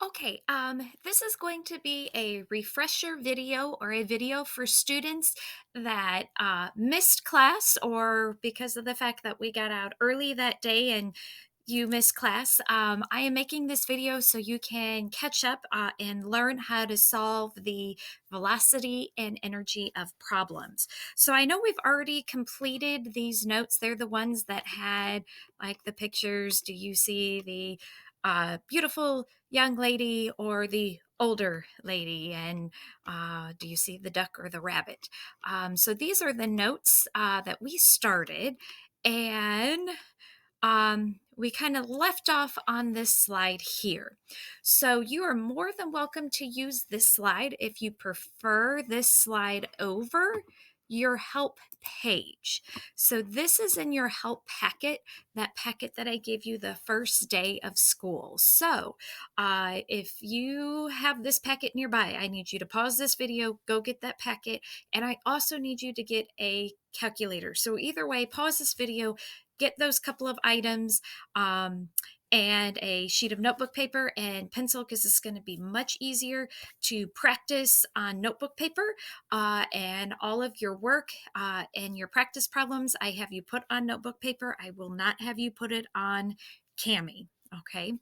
Okay, this is going to be a refresher video or a video for students that missed class or because of the fact that we got out early that day and you missed class. I am making this video so you can catch up and learn how to solve the velocity and energy of problems. So I know we've already completed these notes. They're the ones that had like the pictures. Do you see the beautiful young lady or the older lady? And do you see the duck or the rabbit? So these are the notes that we started. And we kind of left off on this slide here. So you are more than welcome to use this slide if you prefer this slide over your help page. So this is in your help packet, that packet that I gave you the first day of school. So if you have this packet nearby, I need you to pause this video, go get that packet, and I also need you to get a calculator. So either way, pause this video, get those couple of items, um, and a sheet of notebook paper and pencil because it's going to be much easier to practice on notebook paper, and all of your work and your practice problems I have you put on notebook paper. I will not have you put it on Cami. Okay.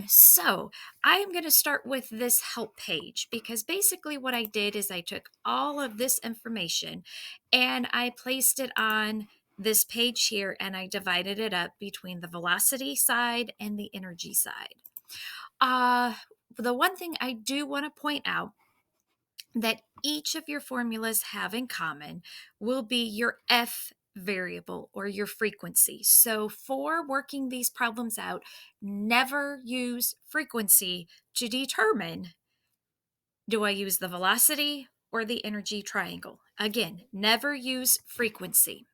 So I am going to start with this help page because basically what I did is I took all of this information and I placed it on this page here and I divided it up between the velocity side and the energy side. Uh, the one thing I do want to point out that each of your formulas have in common will be your F variable or your frequency. So, for working these problems out, never use frequency to determine, do I use the velocity or the energy triangle? Again, never use frequency.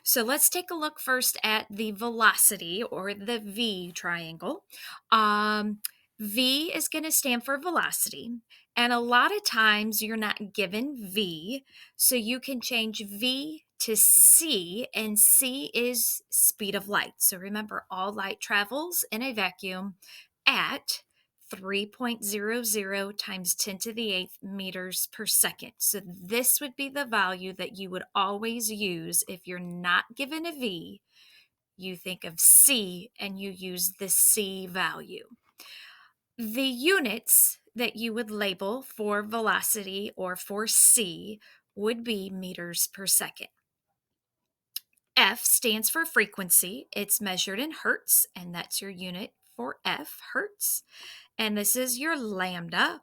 So let's take a look first at the velocity or the V triangle. V is going to stand for velocity. And a lot of times you're not given V, so you can change V to C, and C is speed of light. So remember, all light travels in a vacuum at 3.00 times 10 to the 8th meters per second. So this would be the value that you would always use if you're not given a V. You think of C and you use the C value. The units that you would label for velocity or for C would be meters per second. F stands for frequency. It's measured in hertz, and that's your unit for F, hertz. And this is your lambda,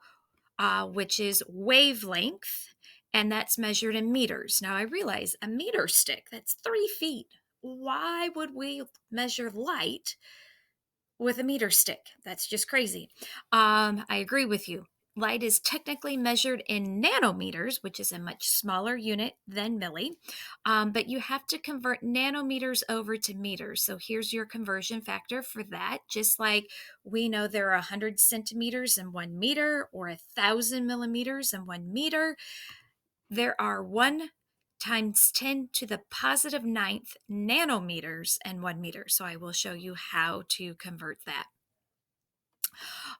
which is wavelength, and that's measured in meters. Now, I realize a meter stick, that's 3 feet. Why would we measure light with a meter stick? That's just crazy. I agree with you. Light is technically measured in nanometers, which is a much smaller unit than milli, but you have to convert nanometers over to meters. So here's your conversion factor for that. Just like we know there are 100 centimeters in 1 meter or 1,000 millimeters in 1 meter, there are 1 times 10 to the positive ninth nanometers in 1 meter. So I will show you how to convert that.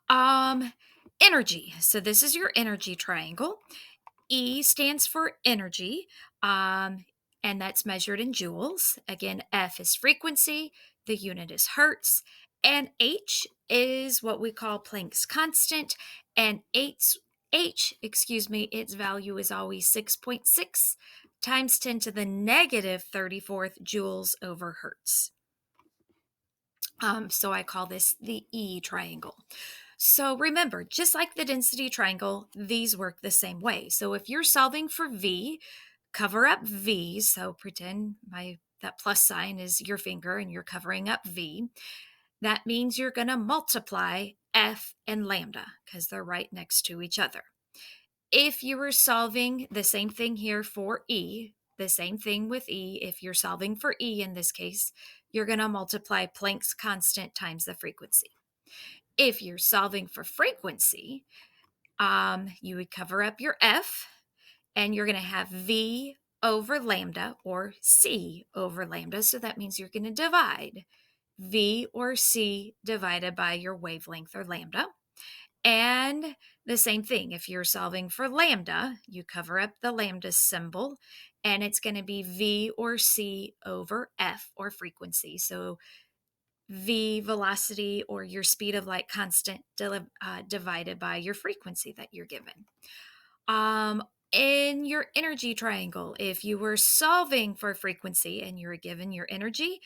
Um, Energy. So this is your energy triangle. E stands for energy, and that's measured in joules. Again, F is frequency, the unit is hertz, and H is what we call Planck's constant, and its value is always 6.6 times 10 to the negative 34th joules over hertz. So I call this the E triangle. So remember, just like the density triangle, these work the same way. So if you're solving for V, cover up V. So pretend that plus sign is your finger and you're covering up V. That means you're going to multiply F and lambda because they're right next to each other. If you were solving the same thing here for E, the same thing with E, if you're solving for E in this case, you're going to multiply Planck's constant times the frequency. If you're solving for frequency, you would cover up your F and you're going to have V over lambda or C over lambda. So that means you're going to divide V or C divided by your wavelength or lambda. And the same thing, if you're solving for lambda, you cover up the lambda symbol, and it's going to be V or C over F or frequency. So V velocity or your speed of light constant divided by your frequency that you're given. Um, in your energy triangle, if you were solving for frequency and you were given your energy,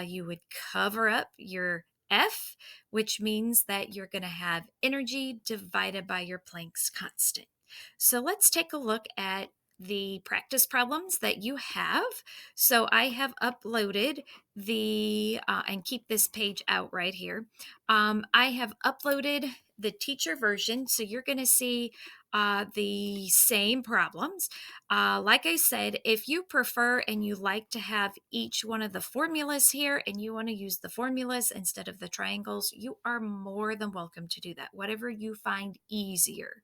you would cover up your F, which means that you're going to have energy divided by your Planck's constant. So let's take a look at the practice problems that you have. So I have uploaded and keep this page out right here. I have uploaded the teacher version. So you're going to see the same problems. Like I said, if you prefer and you like to have each one of the formulas here and you want to use the formulas instead of the triangles, you are more than welcome to do that, whatever you find easier.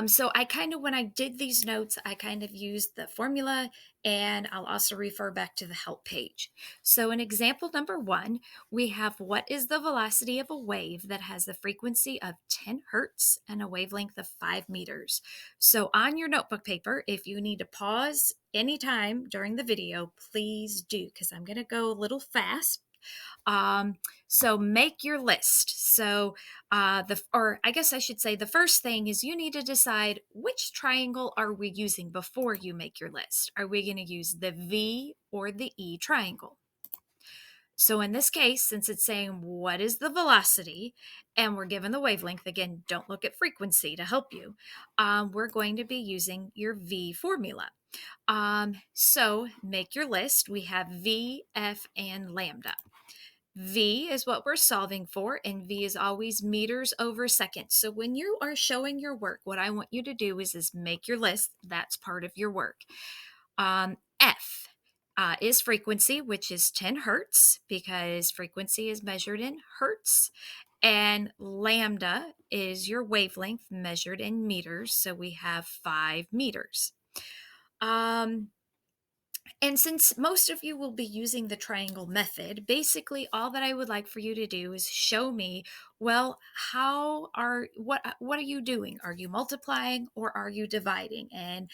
So when I did these notes, I kind of used the formula, and I'll also refer back to the help page. So in example number 1, we have what is the velocity of a wave that has a frequency of 10 hertz and a wavelength of 5 meters. So on your notebook paper, if you need to pause anytime during the video, please do, because I'm going to go a little fast. So make your list. So I guess I should say the first thing is you need to decide which triangle are we using before you make your list. Are we going to use the V or the E triangle? So in this case, since it's saying what is the velocity and we're given the wavelength, again, don't look at frequency to help you. We're going to be using your V formula. So make your list. We have V, F, and lambda. V is what we're solving for, and V is always meters over seconds. So when you are showing your work, what I want you to do is make your list. That's part of your work. F is frequency, which is 10 hertz, because frequency is measured in hertz. And lambda is your wavelength measured in meters. So we have 5 meters. And since most of you will be using the triangle method, basically all that I would like for you to do is show me, well, what are you doing? Are you multiplying or are you dividing? And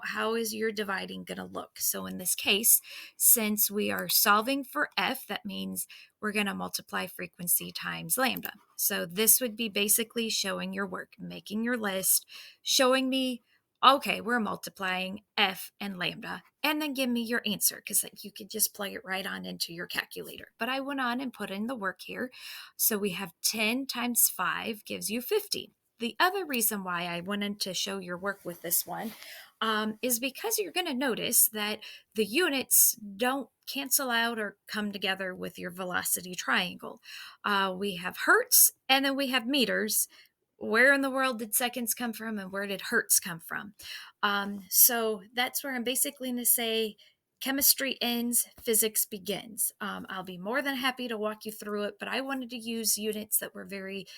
how is your dividing going to look? So in this case, since we are solving for F, that means we're going to multiply frequency times lambda. So this would be basically showing your work, making your list, showing me, okay, we're multiplying F and lambda, and then give me your answer, because you could just plug it right on into your calculator. But I went on and put in the work here. So we have 10 times 5 gives you 50. The other reason why I wanted to show your work with this one is because you're going to notice that the units don't cancel out or come together with your velocity triangle. We have hertz, and then we have meters. Where in the world did seconds come from, and where did hertz come from? So that's where I'm basically going to say chemistry ends, physics begins. I'll be more than happy to walk you through it, but I wanted to use units that were very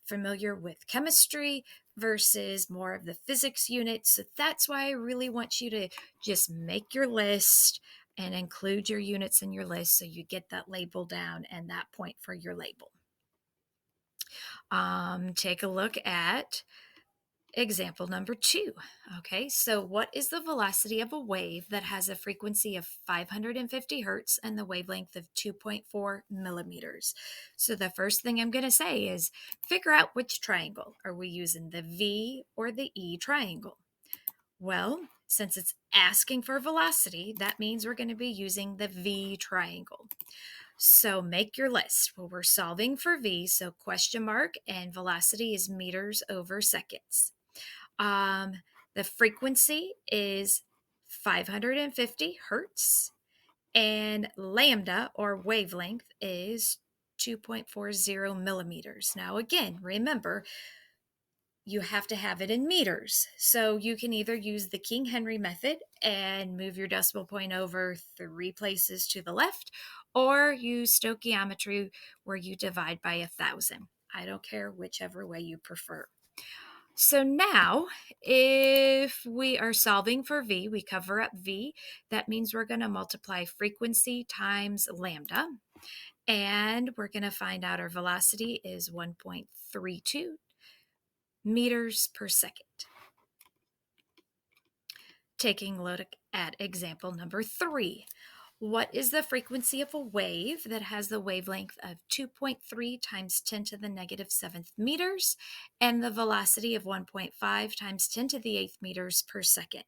familiar with chemistry versus more of the physics units. So that's why I really want you to just make your list and include your units in your list so you get that label down and that point for your label. Take a look at example number 2. Okay, so what is the velocity of a wave that has a frequency of 550 hertz and the wavelength of 2.4 millimeters? So the first thing I'm going to say is figure out which triangle. Are we using the V or the E triangle? Well, since it's asking for velocity, that means we're going to be using the V triangle. So make your list. Well, we're solving for V, so question mark, and velocity is meters over seconds. The frequency is 550 hertz, and lambda or wavelength is 2.40 millimeters. Now, again, remember, you have to have it in meters. So you can either use the King Henry method and move your decimal point over 3 places to the left, or use stoichiometry where you divide by 1,000. I don't care whichever way you prefer. So now, if we are solving for v, we cover up v. That means we're going to multiply frequency times lambda. And we're going to find out our velocity is 1.32 meters per second. Taking a look at example number 3. What is the frequency of a wave that has the wavelength of 2.3 times 10 to the negative 7th meters and the velocity of 1.5 times 10 to the 8th meters per second?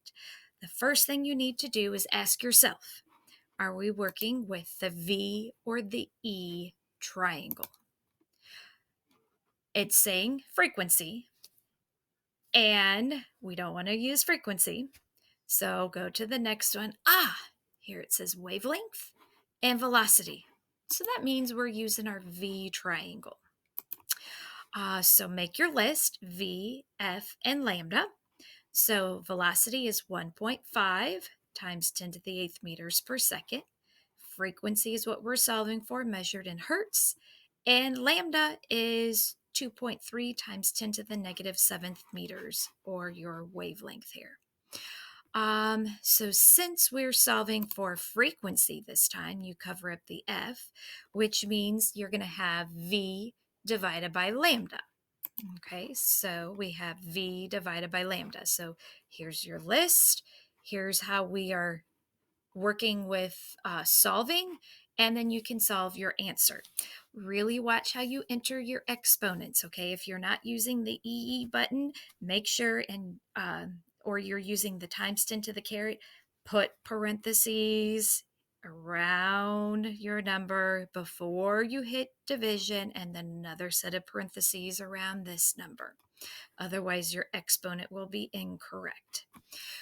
The first thing you need to do is ask yourself, are we working with the V or the E triangle? It's saying frequency, and we don't want to use frequency. So go to the next one. Here it says wavelength and velocity. So that means we're using our V triangle. So make your list, V, F, and lambda. So velocity is 1.5 times 10 to the 8th meters per second. Frequency is what we're solving for, measured in hertz. And lambda is 2.3 times 10 to the negative 7th meters, or your wavelength here. So since we're solving for frequency this time, you cover up the F, which means you're going to have V divided by lambda. Okay, so we have V divided by lambda. So here's your list. Here's how we are working with solving, and then you can solve your answer. Really watch how you enter your exponents, okay? If you're not using the EE button, make sure, and or you're using the times 10 to the caret, put parentheses around your number before you hit division, and then another set of parentheses around this number. Otherwise, your exponent will be incorrect.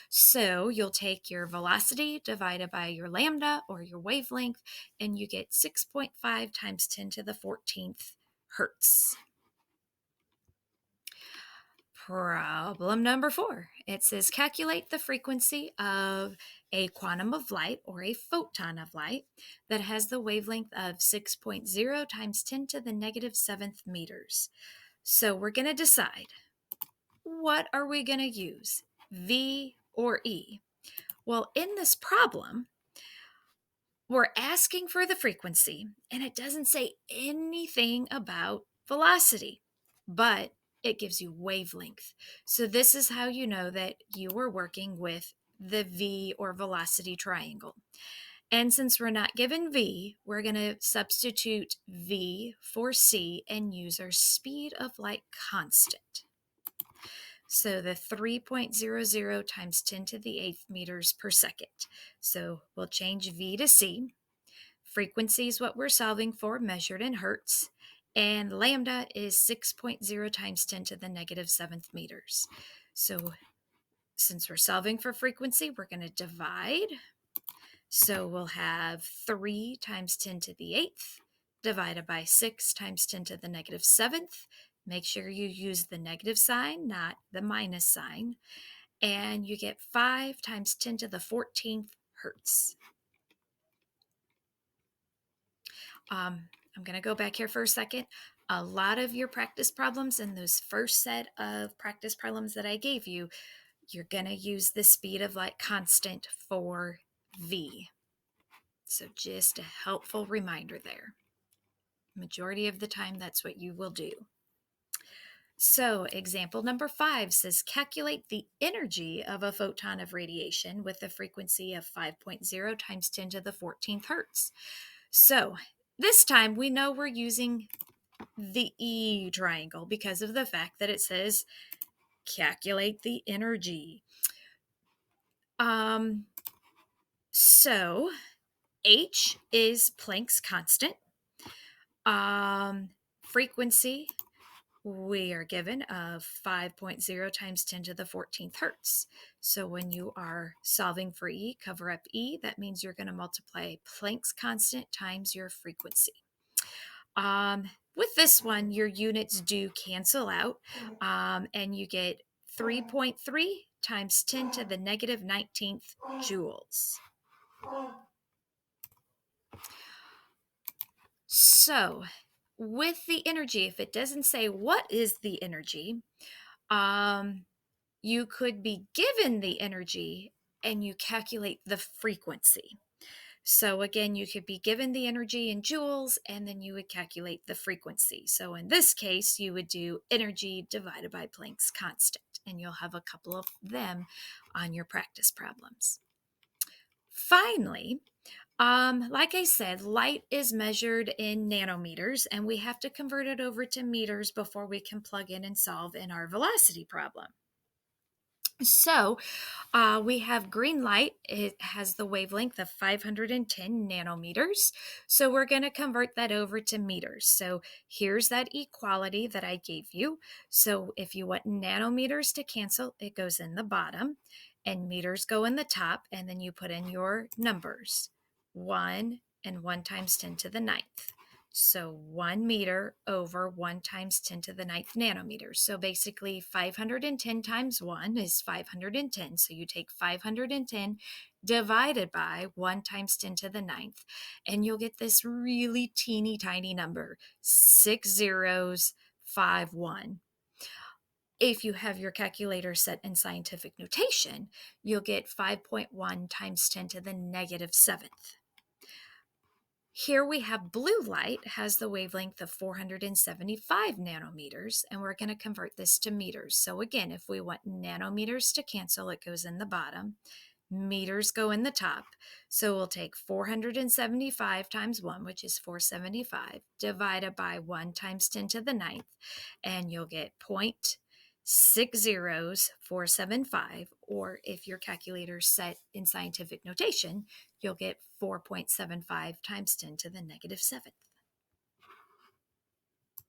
So you'll take your velocity divided by your lambda or your wavelength, and you get 6.5 times 10 to the 14th hertz. Problem number 4. It says calculate the frequency of a quantum of light or a photon of light that has the wavelength of 6.0 times 10 to the negative 7th meters. So we're going to decide, what are we going to use, V or E? Well, in this problem, we're asking for the frequency, and it doesn't say anything about velocity, but it gives you wavelength. So this is how you know that you are working with the V or velocity triangle. And since we're not given V, we're going to substitute V for C and use our speed of light constant. So the 3.00 times 10 to the 8th meters per second. So we'll change V to C. Frequency is what we're solving for, measured in hertz. And lambda is 6.0 times 10 to the negative 7th meters. So since we're solving for frequency, we're going to divide. So we'll have 3 times 10 to the 8th divided by 6 times 10 to the negative 7th. Make sure you use the negative sign, not the minus sign. And you get 5 times 10 to the 14th hertz. I'm going to go back here for a second. A lot of your practice problems in those first set of practice problems that I gave you, you're going to use the speed of light constant for V. So just a helpful reminder there. Majority of the time, that's what you will do. So example number 5 says calculate the energy of a photon of radiation with a frequency of 5.0 times 10 to the 14th hertz. So this time we know we're using the E triangle because of the fact that it says calculate the energy. So H is Planck's constant. Frequency we are given of 5.0 times 10 to the 14th hertz. So when you are solving for E, cover up E. That means you're going to multiply Planck's constant times your frequency. With this one, your units do cancel out, and you get 3.3 times 10 to the negative 19th joules. So with the energy, if it doesn't say what is the energy, Um, you could be given the energy and you calculate the frequency. So again, you could be given the energy in joules and then you would calculate the frequency. So in this case, you would do energy divided by Planck's constant, and you'll have a couple of them on your practice problems. Finally, like I said, light is measured in nanometers, and we have to convert it over to meters before we can plug in and solve in our velocity problem. So we have green light. It has the wavelength of 510 nanometers. So we're going to convert that over to meters. So here's that equality that I gave you. So if you want nanometers to cancel, it goes in the bottom and meters go in the top. And then you put in your numbers, 1 and 1 times 10 to the ninth. So 1 meter over 1 times 10 to the ninth nanometers. So basically 510 times 1 is 510. So you take 510 divided by 1 times 10 to the ninth, and you'll get this really teeny tiny number, 6051. If you have your calculator set in scientific notation, you'll get 5.1 times 10 to the negative 7th. Here we have blue light has the wavelength of 475 nanometers, and we're going to convert this to meters. So again, if we want nanometers to cancel, it goes in the bottom. Meters go in the top. So we'll take 475 times 1, which is 475, divided by 1 times 10 to the ninth, and you'll get 0.60475, or if your calculator's set in scientific notation, you'll get 4.75 times 10 to the negative 7th.